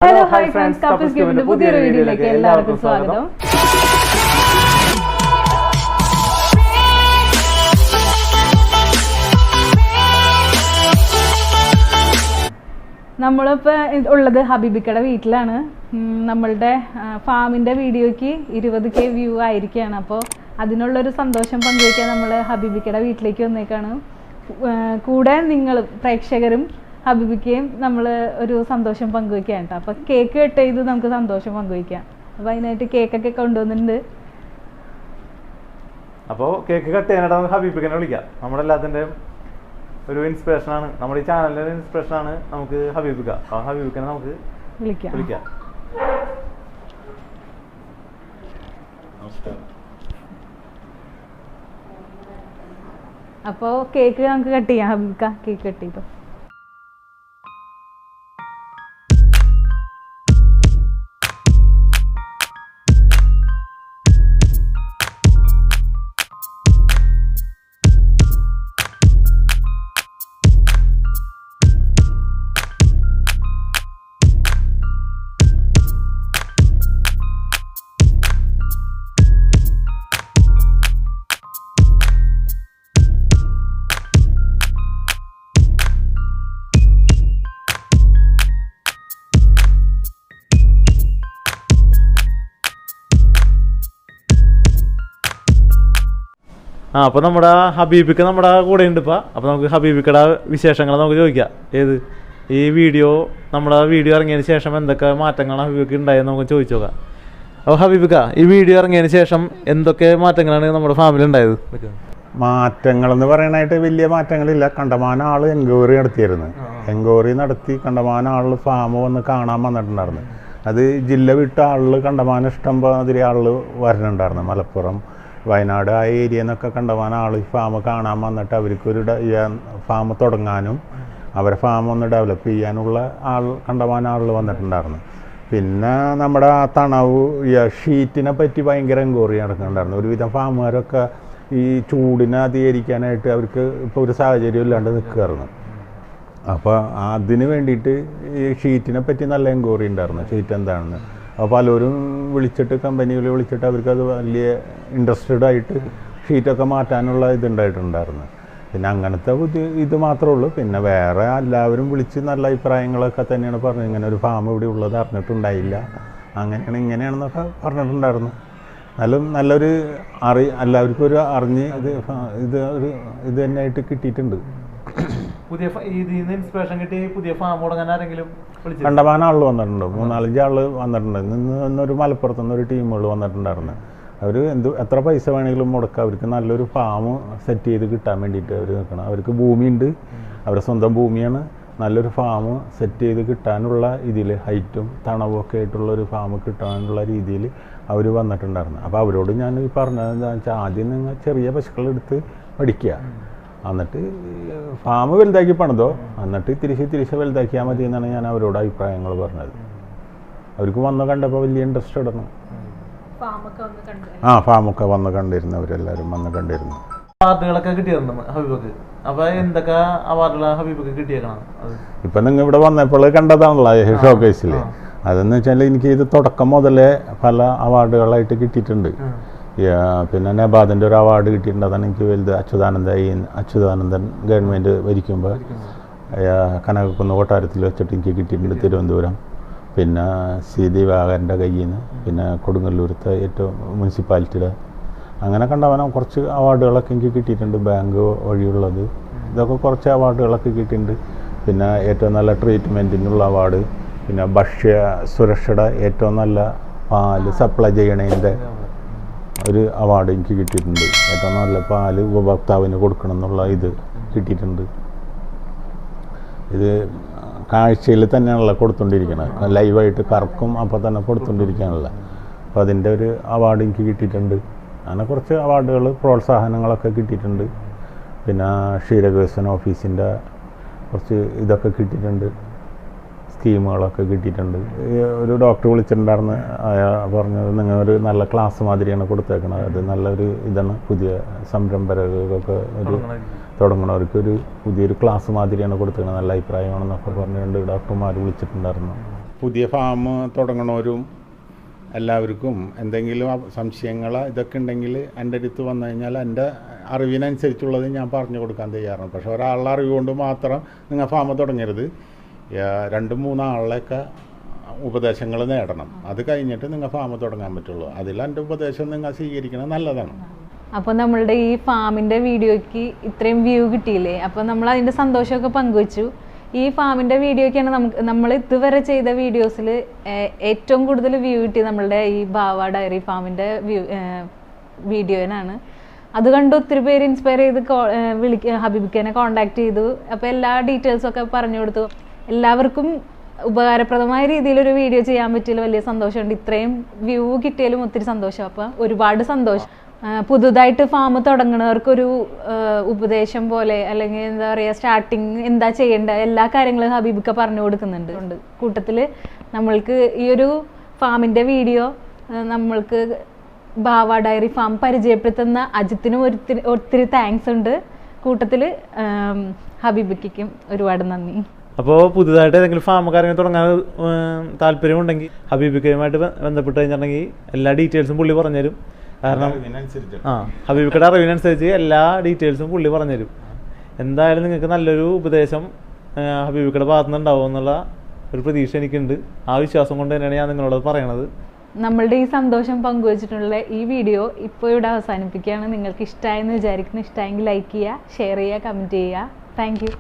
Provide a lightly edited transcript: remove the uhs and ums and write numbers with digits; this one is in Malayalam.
Hello, hi friends. Couples Godwin പുതിയൊരു വീഡിയോയിലേക്ക് എല്ലാവർക്കും സ്വാഗതം. നമ്മളിപ്പോൾ ഉള്ളത് ഹബീബിക്കയുടെ വീട്ടിലാണ്. നമ്മളുടെ ഫാമിൻ്റെ വീഡിയോയ്ക്ക് 20K വ്യൂ ആയിരിക്കുകയാണ്. അപ്പോൾ അതിനുള്ളൊരു സന്തോഷം പങ്കുവയ്ക്കാൻ നമ്മൾ ഹബീബിക്കയുടെ വീട്ടിലേക്ക് വന്നേക്കാണ്. കൂടെ നിങ്ങൾ പ്രേക്ഷകരും ഹബീബിക്കയും നമ്മൾ ഒരു സന്തോഷം പങ്കുവയ്ക്കുകയാണ് കേട്ടോ. അപ്പോൾ കേക്ക് കട്ട് ചെയ്ത് നമുക്ക് സന്തോഷം പങ്കുവയ്ക്കാം. അപ്പോൾ അതിനായിട്ട് കേക്കൊക്കെ കൊണ്ടുവന്നിട്ടുണ്ട്. അപ്പോൾ കേക്ക് കട്ട് ചെയ്യാനായിട്ട് നമുക്ക് ഹബീബിക്കനെ വിളിക്കാം. നമ്മുടെ എല്ലാത്തിൻ്റെയും ഒരു ഇൻസ്പിറേഷനാണ്, നമ്മുടെ ഈ ചാനലിൻ്റെ ഇൻസ്പിറേഷനാണ് നമുക്ക് ഹബീബിക്ക. ആ ഹബീബിക്കനെ നമുക്ക് വിളിക്കാം. അപ്പോൾ കേക്ക് നമുക്ക് കട്ട് ചെയ്യാം. ഹബീബിക്ക കേക്ക് കട്ട് ചെയ്തോ. അപ്പോൾ നമ്മുടെ ഹബീബിക്ക നമ്മുടെ കൂടെ ഉണ്ട് ഇപ്പോൾ. അപ്പോൾ നമുക്ക് ഹബീബിക്കയുടെ വിശേഷങ്ങൾ നമുക്ക് ചോദിക്കാം. ഏത് ഈ വീഡിയോ നമ്മുടെ വീഡിയോ ഇറങ്ങിയതിന് ശേഷം എന്തൊക്കെ മാറ്റങ്ങളാണ് ഹബീബിക്ക് ഉണ്ടായെന്ന് നമുക്ക് ചോദിച്ചു നോക്കാം. അപ്പോൾ ഹബീബിക്ക, ഈ വീഡിയോ ഇറങ്ങിയതിന് ശേഷം എന്തൊക്കെ മാറ്റങ്ങളാണ് നമ്മുടെ ഫാമിലി ഉണ്ടായത്? മാറ്റങ്ങളെന്ന് പറയാനായിട്ട് വലിയ മാറ്റങ്ങളില്ല. കണ്ടമാനം ആൾ എൻക്വയറി നടത്തിയിരുന്നു. എൻക്വയറി നടത്തി കണ്ടമാനം ആൾ ഫാം വന്ന് കാണാൻ വന്നിട്ടുണ്ടായിരുന്നു. അത് ജില്ല വിട്ട ആളിൽ കണ്ടമാനം ഇഷ്ടം മാതിരി ആൾ വരുന്നുണ്ടായിരുന്നു. മലപ്പുറം, വയനാട് ആ ഏരിയയിൽ നിന്നൊക്കെ കണ്ടമാനം ആൾ ഈ ഫാം കാണാൻ വന്നിട്ട് അവർക്കൊരു ഫാം തുടങ്ങാനും അവരെ ഫാം ഒന്ന് ഡെവലപ്പ് ചെയ്യാനുള്ള കണ്ടമാനം ആൾ വന്നിട്ടുണ്ടായിരുന്നു. പിന്നെ നമ്മുടെ ആ തണവ് ഷീറ്റിനെ പറ്റി ഭയങ്കര എൻക്വയറി നടക്കുന്നുണ്ടായിരുന്നു. ഒരുവിധം ഫാമുകാരൊക്കെ ഈ ചൂടിനെ അധികരിക്കാനായിട്ട് അവർക്ക് ഇപ്പോൾ ഒരു സാഹചര്യം ഇല്ലാണ്ട് നിൽക്കുമായിരുന്നു. അപ്പോൾ അതിന് വേണ്ടിയിട്ട് ഈ ഷീറ്റിനെ പറ്റി നല്ല എൻക്വയറി ഉണ്ടായിരുന്നു. ഷീറ്റ് എന്താണെന്ന് അപ്പോൾ പലരും വിളിച്ചിട്ട് കമ്പനികൾ വിളിച്ചിട്ട് അവർക്കത് വലിയ ഇൻട്രസ്റ്റഡ് ആയിട്ട് ഷീറ്റൊക്കെ മാറ്റാനുള്ള ഇതുണ്ടായിട്ടുണ്ടായിരുന്നു. പിന്നെ അങ്ങനത്തെ ഇത് മാത്രമേ ഉള്ളൂ. പിന്നെ വേറെ എല്ലാവരും വിളിച്ച് നല്ല അഭിപ്രായങ്ങളൊക്കെ തന്നെയാണ് പറഞ്ഞത്. ഇങ്ങനെ ഒരു ഫാം ഇവിടെ ഉള്ളത് അറിഞ്ഞിട്ടുണ്ടായില്ല, അങ്ങനെയാണ് ഇങ്ങനെയാണെന്നൊക്കെ പറഞ്ഞിട്ടുണ്ടായിരുന്നു. നല്ലൊരു എല്ലാവർക്കും ഒരു അറിഞ്ഞ് ഇത് തന്നെയായിട്ട് കിട്ടിയിട്ടുണ്ട്. പുതിയ ഇൻസ്പിറേഷൻ കിട്ടി പുതിയ ഫാം തുടങ്ങാൻ ആരെങ്കിലും കണ്ടമാനം ആൾ വന്നിട്ടുണ്ട്. 3-4 ആൾ വന്നിട്ടുണ്ട്. ഇന്നൊരു മലപ്പുറത്തുനിന്ന് ഒരു ടീമുകൾ വന്നിട്ടുണ്ടായിരുന്നു. അവർ എത്ര പൈസ വേണമെങ്കിലും മുടക്കുക, അവർക്ക് നല്ലൊരു ഫാം സെറ്റ് ചെയ്ത് കിട്ടാൻ വേണ്ടിയിട്ട് അവർ നിൽക്കണം. അവർക്ക് ഭൂമിയുണ്ട്, അവരുടെ സ്വന്തം ഭൂമിയാണ്. നല്ലൊരു ഫാം സെറ്റ് ചെയ്ത് കിട്ടാനുള്ള ഇതിൽ ഹൈറ്റും തണവും ഒക്കെ ആയിട്ടുള്ളൊരു ഫാം കിട്ടാനുള്ള രീതിയിൽ അവർ വന്നിട്ടുണ്ടായിരുന്നു. അപ്പോൾ അവരോട് ഞാൻ ഈ പറഞ്ഞത് എന്താണെന്ന് വെച്ചാൽ, ആദ്യം നിങ്ങൾ ചെറിയ പശുക്കളെടുത്ത് പഠിക്കുക, എന്നിട്ട് ഫാം വലുതാക്കി പണിതോ, എന്നിട്ട് തിരിച്ച് വലുതാക്കിയാൽ മതി എന്നാണ് ഞാൻ അവരോട് അഭിപ്രായങ്ങൾ പറഞ്ഞത്. അവർക്ക് വന്ന് കണ്ടപ്പോൾ വലിയ ഇൻട്രസ്റ്റ് ഇടുന്നു. ഫാമൊക്കെ വന്ന് കണ്ടിരുന്നു, അവരെല്ലാവരും വന്ന് കണ്ടിരുന്നു. അവാർഡുകളൊക്കെ കിട്ടിയിരുന്നു ഹബീബക്ക്. അപ്പോൾ എന്തൊക്കെ അവാർഡുകളാണ് ഹബീബക്ക് കിട്ടിയേക്കണം? ഇപ്പം നിങ്ങൾ ഇവിടെ വന്നപ്പോൾ കണ്ടതാണല്ലോ ഷോക്കേസിൽ. അതെന്ന് വെച്ചാൽ എനിക്ക് ഇത് തുടക്കം മുതലേ പല അവാർഡുകളായിട്ട് കിട്ടിയിട്ടുണ്ട്. പിന്നെ നബാദിൻ്റെ ഒരു അവാർഡ് കിട്ടിയിട്ടുണ്ട്. അതാണ് എനിക്ക് വലുത്. അച്യുതാനന്ദൻ ഗവൺമെൻറ് ഭരിക്കുമ്പോൾ കനകക്കുന്ന് കൊട്ടാരത്തിൽ വെച്ചിട്ട് എനിക്ക് കിട്ടിയിട്ടുണ്ട്, തിരുവനന്തപുരം. പിന്നെ സി ദിവാകരൻ്റെ കയ്യിൽ നിന്ന്, പിന്നെ കൊടുങ്ങല്ലൂരത്തെ ഏറ്റവും മുനിസിപ്പാലിറ്റിയുടെ, അങ്ങനെ കണ്ടവനം കുറച്ച് അവാർഡുകളൊക്കെ എനിക്ക് കിട്ടിയിട്ടുണ്ട്. ബാങ്ക് വഴിയുള്ളത് ഇതൊക്കെ കുറച്ച് അവാർഡുകളൊക്കെ കിട്ടിയിട്ടുണ്ട്. പിന്നെ ഏറ്റവും നല്ല ട്രീറ്റ്മെൻറ്റിനുള്ള അവാർഡ്, പിന്നെ ഭക്ഷ്യ സുരക്ഷയുടെ ഏറ്റവും നല്ല പാല് സപ്ലൈ ചെയ്യണതിൻ്റെ ഒരു അവാർഡ് എനിക്ക് കിട്ടിയിട്ടുണ്ട്. ഏറ്റവും നല്ല പാല് ഉപഭോക്താവിന് കൊടുക്കണം എന്നുള്ള ഇത് കിട്ടിയിട്ടുണ്ട്. ഇത് കാഴ്ചയിൽ തന്നെയാണല്ലോ കൊടുത്തുകൊണ്ടിരിക്കുന്നത്, ലൈവായിട്ട് കറക്കും അപ്പോൾ തന്നെ കൊടുത്തുകൊണ്ടിരിക്കുകയാണല്ലോ. അപ്പോൾ അതിൻ്റെ ഒരു അവാർഡ് എനിക്ക് കിട്ടിയിട്ടുണ്ട്. അങ്ങനെ കുറച്ച് അവാർഡുകൾ പ്രോത്സാഹനങ്ങളൊക്കെ കിട്ടിയിട്ടുണ്ട്. പിന്നെ ക്ഷീരവികസന ഓഫീസിൻ്റെ കുറച്ച് ഇതൊക്കെ കിട്ടിയിട്ടുണ്ട്, സ്കീമുകളൊക്കെ കിട്ടിയിട്ടുണ്ട്. ഒരു ഡോക്ടർ വിളിച്ചിട്ടുണ്ടായിരുന്നു, പറഞ്ഞത് നിങ്ങളൊരു നല്ല ക്ലാസ് മാതിരിയാണ് കൊടുത്തേക്കണത്, അത് നല്ലൊരു ഇതാണ്, പുതിയ സംരംഭകർക്കൊക്കെ ഒരു തുടങ്ങണവർക്കൊരു പുതിയൊരു ക്ലാസ് മാതിരിയാണ് കൊടുത്തേക്കണത്, നല്ല അഭിപ്രായമാണെന്നൊക്കെ പറഞ്ഞുകൊണ്ട് ഡോക്ടർമാർ വിളിച്ചിട്ടുണ്ടായിരുന്നു. പുതിയ ഫാം തുടങ്ങണവരും എല്ലാവർക്കും എന്തെങ്കിലും സംശയങ്ങൾ ഇതൊക്കെ ഉണ്ടെങ്കിൽ എൻ്റെ അടുത്ത് വന്നു കഴിഞ്ഞാൽ എൻ്റെ അറിവിനനുസരിച്ചുള്ളത് ഞാൻ പറഞ്ഞു കൊടുക്കാൻ തയ്യാറാണ്. പക്ഷെ ഒരാളുടെ അറിവ് കൊണ്ട് മാത്രം നിങ്ങൾ ഫാം തുടങ്ങരുത്. 2-3 ആളുടെയൊക്കെ ഉപദേശങ്ങൾ നേടണം. അത് കഴിഞ്ഞിട്ട് നിങ്ങൾ ഫാം തുടങ്ങാൻ പറ്റുള്ളൂ. അതിൽ എൻ്റെ ഉപദേശം നിങ്ങൾ സ്വീകരിക്കണം, നല്ലതാണ്. അപ്പോൾ നമ്മളുടെ ഈ ഫാമിൻ്റെ വീഡിയോയ്ക്ക് ഇത്രയും വ്യൂ കിട്ടിയില്ലേ, അപ്പോൾ നമ്മൾ അതിൻ്റെ സന്തോഷമൊക്കെ പങ്കുവച്ചു. ഈ ഫാമിൻ്റെ വീഡിയോയ്ക്കാണ് നമ്മൾ ഇതുവരെ ചെയ്ത വീഡിയോസിൽ ഏറ്റവും കൂടുതൽ വ്യൂ കിട്ടി നമ്മളുടെ ഈ ബാവ ഡയറി ഫാമിൻ്റെ വീഡിയോനാണ്. അത് കണ്ട് ഒത്തിരി പേര് ഇൻസ്പയർ ചെയ്ത് ഹബീബിക്കനെ കോണ്ടാക്ട് ചെയ്തു. അപ്പോൾ എല്ലാ ഡീറ്റെയിൽസൊക്കെ പറഞ്ഞു കൊടുത്തു. എല്ലാവർക്കും ഉപകാരപ്രദമായ രീതിയിലൊരു വീഡിയോ ചെയ്യാൻ പറ്റിയതിൽ വലിയ സന്തോഷമുണ്ട്. ഇത്രയും വ്യൂ കിട്ടിയാലും ഒത്തിരി സന്തോഷം. അപ്പോൾ ഒരുപാട് സന്തോഷം. പുതുതായിട്ട് ഫാം തുടങ്ങുന്നവർക്കൊരു ഉപദേശം പോലെ, അല്ലെങ്കിൽ എന്താ പറയുക, സ്റ്റാർട്ടിങ് എന്താ ചെയ്യേണ്ട എല്ലാ കാര്യങ്ങളും ഹബീബിക്ക പറഞ്ഞു കൊടുക്കുന്നുണ്ട്. കൂട്ടത്തിൽ നമ്മൾക്ക് ഈ ഒരു ഫാമിൻ്റെ വീഡിയോ നമ്മൾക്ക് ബാവ ഡയറി ഫാം പരിചയപ്പെടുത്തുന്ന അജിത്തിനും ഒത്തിരി താങ്ക്സ് ഉണ്ട്. കൂട്ടത്തിൽ ഹബീബിക്കും ഒരുപാട് നന്ദി. അപ്പോൾ പുതുതായിട്ട് ഏതെങ്കിലും ഫാം കാര്യങ്ങൾ തുടങ്ങാൻ താല്പര്യമുണ്ടെങ്കിൽ ഹബീബിക്കയുമായിട്ട് ബന്ധപ്പെട്ട് കഴിഞ്ഞിട്ടുണ്ടെങ്കിൽ എല്ലാ ഡീറ്റെയിൽസും പുള്ളി പറഞ്ഞുതരും. കാരണം ഹബീബിക്കയുടെ അറിവിനനുസരിച്ച് എല്ലാ ഡീറ്റെയിൽസും പുള്ളി പറഞ്ഞുതരും. എന്തായാലും നിങ്ങൾക്ക് നല്ലൊരു ഉപദേശം ഹബീബിക്കയുടെ ഭാഗത്തു നിന്നുണ്ടാവും എന്നുള്ള ഒരു പ്രതീക്ഷ എനിക്കുണ്ട്. ആ വിശ്വാസം കൊണ്ട് തന്നെയാണ് ഞാൻ നിങ്ങളോട് പറയണത്. നമ്മളുടെ ഈ സന്തോഷം പങ്കുവച്ചിട്ടുള്ള ഈ വീഡിയോ ഇപ്പോൾ ഇവിടെ അവസാനിപ്പിക്കുകയാണ്. നിങ്ങൾക്ക് ഇഷ്ടമായെന്ന് വിചാരിക്കുന്നു. ഇഷ്ടമായെങ്കിൽ ലൈക്ക് ചെയ്യുക, ഷെയർ ചെയ്യുക, കമൻറ്റ് ചെയ്യുക. Thank you.